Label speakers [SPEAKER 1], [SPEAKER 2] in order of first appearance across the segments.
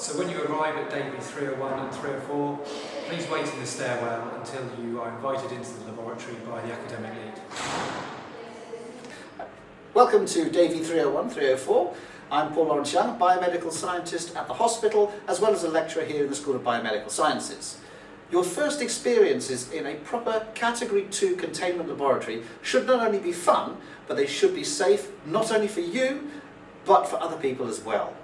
[SPEAKER 1] So when you arrive at Davy 301 and 304, please wait in the stairwell until you are invited into the laboratory by the academic lead.
[SPEAKER 2] Welcome to Davy 301, 304. I'm Paul Lawrence Young, biomedical scientist at the hospital, as well as a lecturer here in the School of Biomedical Sciences. Your first experiences in a proper Category 2 containment laboratory should not only be fun, but they should be safe, not only for you, but for other people as well.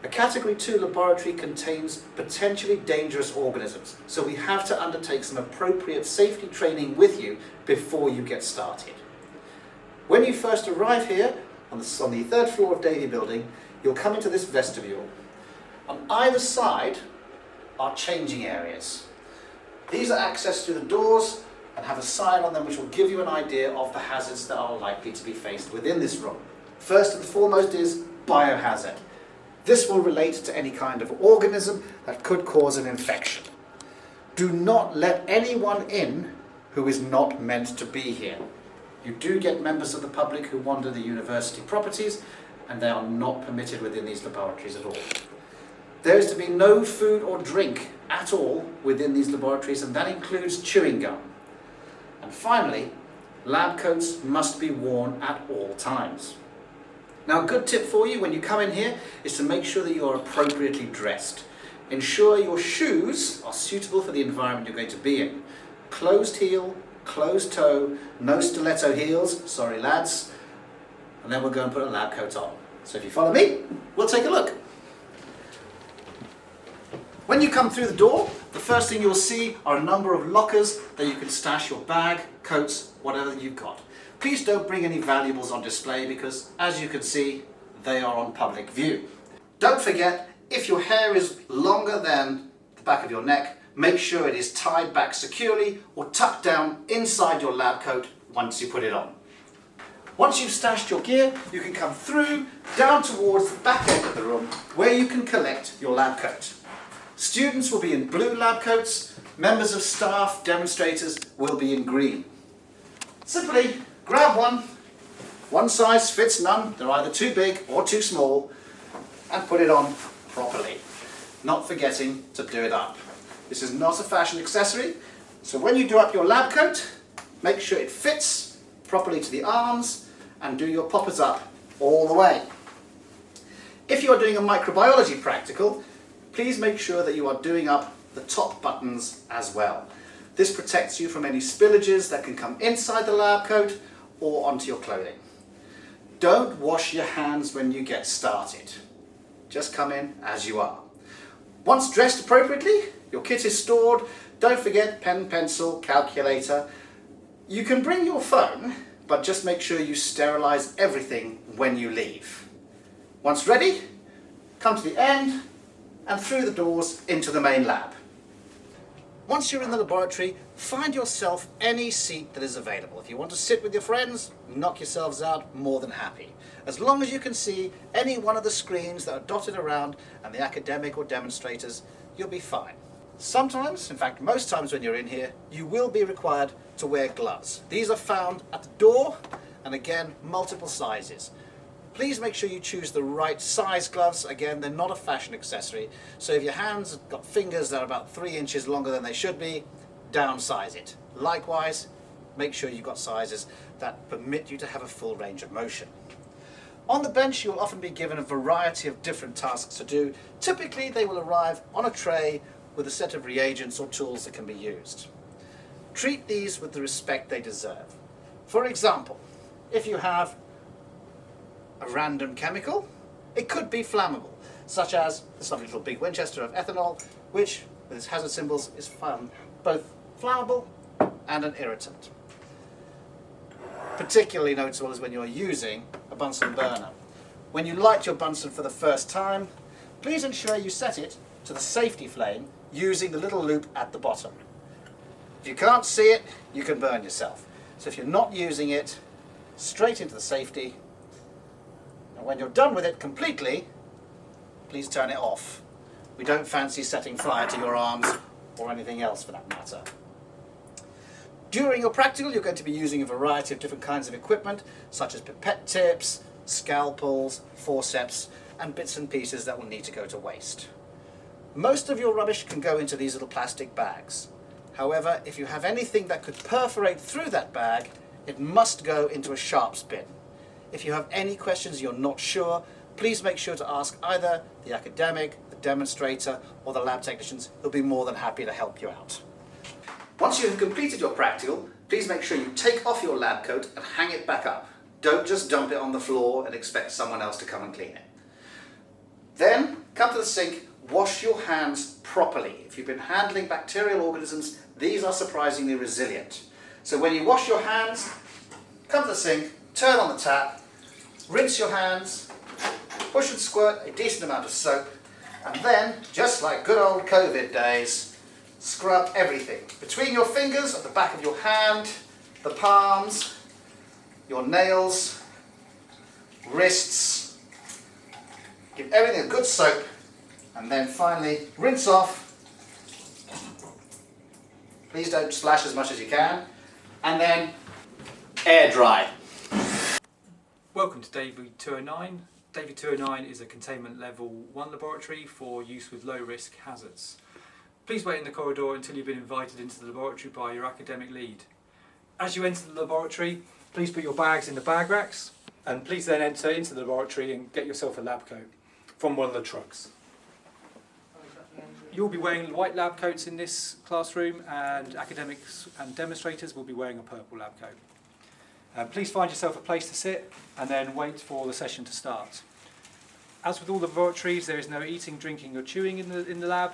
[SPEAKER 2] A Category 2 laboratory contains potentially dangerous organisms, so we have to undertake some appropriate safety training with you before you get started. When you first arrive here, on the third floor of Davy building, you'll come into this vestibule. On either side are changing areas. These are accessed through the doors and have a sign on them which will give you an idea of the hazards that are likely to be faced within this room. First and foremost is biohazard. This will relate to any kind of organism that could cause an infection. Do not let anyone in who is not meant to be here. You do get members of the public who wander the university properties, and they are not permitted within these laboratories at all. There is to be no food or drink at all within these laboratories, and that includes chewing gum. And finally, lab coats must be worn at all times. Now, a good tip for you when you come in here is to make sure that you are appropriately dressed. Ensure your shoes are suitable for the environment you're going to be in. Closed heel, closed toe, no stiletto heels, sorry lads, and then we'll go and put a lab coat on. So if you follow me, we'll take a look. When you come through the door, the first thing you'll see are a number of lockers that you can stash your bag, coats, whatever you've got. Please don't bring any valuables on display because, as you can see, they are on public view. Don't forget, if your hair is longer than the back of your neck, make sure it is tied back securely or tucked down inside your lab coat once you put it on. Once you've stashed your gear, you can come through, down towards the back end of the room where you can collect your lab coat. Students will be in blue lab coats, members of staff, demonstrators will be in green. Simply grab one. One size fits none, they're either too big or too small, and put it on properly, not forgetting to do it up. This is not a fashion accessory, so when you do up your lab coat, make sure it fits properly to the arms and do your poppers up all the way. If you are doing a microbiology practical, please make sure that you are doing up the top buttons as well. This protects you from any spillages that can come inside the lab coat or onto your clothing. Don't wash your hands when you get started. Just come in as you are. Once dressed appropriately, your kit is stored. Don't forget pen, pencil, calculator. You can bring your phone, but just make sure you sterilize everything when you leave. Once ready, come to the end and through the doors into the main lab. Once you're in the laboratory, find yourself any seat that is available. If you want to sit with your friends, knock yourselves out, more than happy. As long as you can see any one of the screens that are dotted around and the academic or demonstrators, you'll be fine. Sometimes, in fact most times when you're in here, you will be required to wear gloves. These are found at the door, and again, multiple sizes. Please make sure you choose the right size gloves. Again, they're not a fashion accessory, so if your hands have got fingers that are about 3 inches longer than they should be, downsize it. Likewise, make sure you've got sizes that permit you to have a full range of motion. On the bench, you will often be given a variety of different tasks to do. Typically, they will arrive on a tray with a set of reagents or tools that can be used. Treat these with the respect they deserve. For example, if you have a random chemical, it could be flammable, such as this lovely little big Winchester of ethanol, which, with its hazard symbols, is both flammable and an irritant. Particularly notable is when you're using a Bunsen burner. When you light your Bunsen for the first time, please ensure you set it to the safety flame using the little loop at the bottom. If you can't see it, you can burn yourself. So if you're not using it, straight into the safety. And when you're done with it completely, please turn it off. We don't fancy setting fire to your arms or anything else for that matter. During your practical, you're going to be using a variety of different kinds of equipment, such as pipette tips, scalpels, forceps, and bits and pieces that will need to go to waste. Most of your rubbish can go into these little plastic bags. However, if you have anything that could perforate through that bag, it must go into a sharps bin. If you have any questions you're not sure, please make sure to ask either the academic, the demonstrator, or the lab technicians. They'll be more than happy to help you out. Once you have completed your practical, please make sure you take off your lab coat and hang it back up. Don't just dump it on the floor and expect someone else to come and clean it. Then come to the sink, wash your hands properly. If you've been handling bacterial organisms, these are surprisingly resilient. So when you wash your hands, come to the sink, turn on the tap, rinse your hands, push and squirt a decent amount of soap, and then, just like good old COVID days, scrub everything. Between your fingers, at the back of your hand, the palms, your nails, wrists. Give everything a good soap, and then finally rinse off. Please don't splash as much as you can. And then air dry.
[SPEAKER 1] Welcome to Davy 209. Davy 209 is a containment level 1 laboratory for use with low risk hazards. Please wait in the corridor until you've been invited into the laboratory by your academic lead. As you enter the laboratory, please put your bags in the bag racks, and please then enter into the laboratory and get yourself a lab coat from one of the trucks. You'll be wearing white lab coats in this classroom, and academics and demonstrators will be wearing a purple lab coat. Please find yourself a place to sit and then wait for the session to start. As with all the laboratories, there is no eating, drinking or chewing in the lab.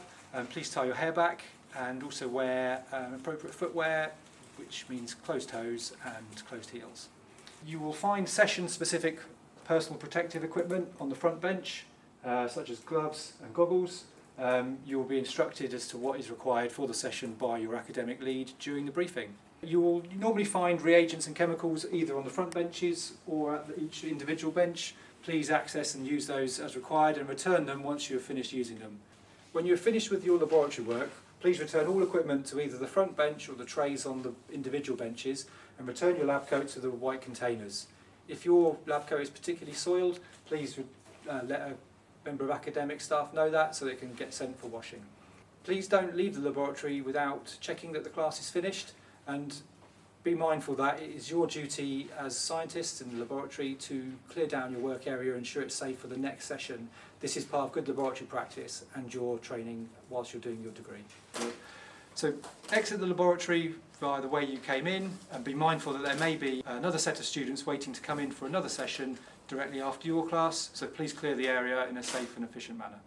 [SPEAKER 1] Please tie your hair back and also wear appropriate footwear, which means closed toes and closed heels. You will find session-specific personal protective equipment on the front bench, such as gloves and goggles. You will be instructed as to what is required for the session by your academic lead during the briefing. You will normally find reagents and chemicals either on the front benches or at each individual bench. Please access and use those as required and return them once you have finished using them. When you are finished with your laboratory work, please return all equipment to either the front bench or the trays on the individual benches and return your lab coat to the white containers. If your lab coat is particularly soiled, please let a member of academic staff know that so they can get sent for washing. Please don't leave the laboratory without checking that the class is finished, and be mindful that it is your duty as scientists in the laboratory to clear down your work area and ensure it's safe for the next session. This is part of good laboratory practice and your training whilst you're doing your degree. So exit the laboratory via the way you came in, and be mindful that there may be another set of students waiting to come in for another session directly after your class, so please clear the area in a safe and efficient manner.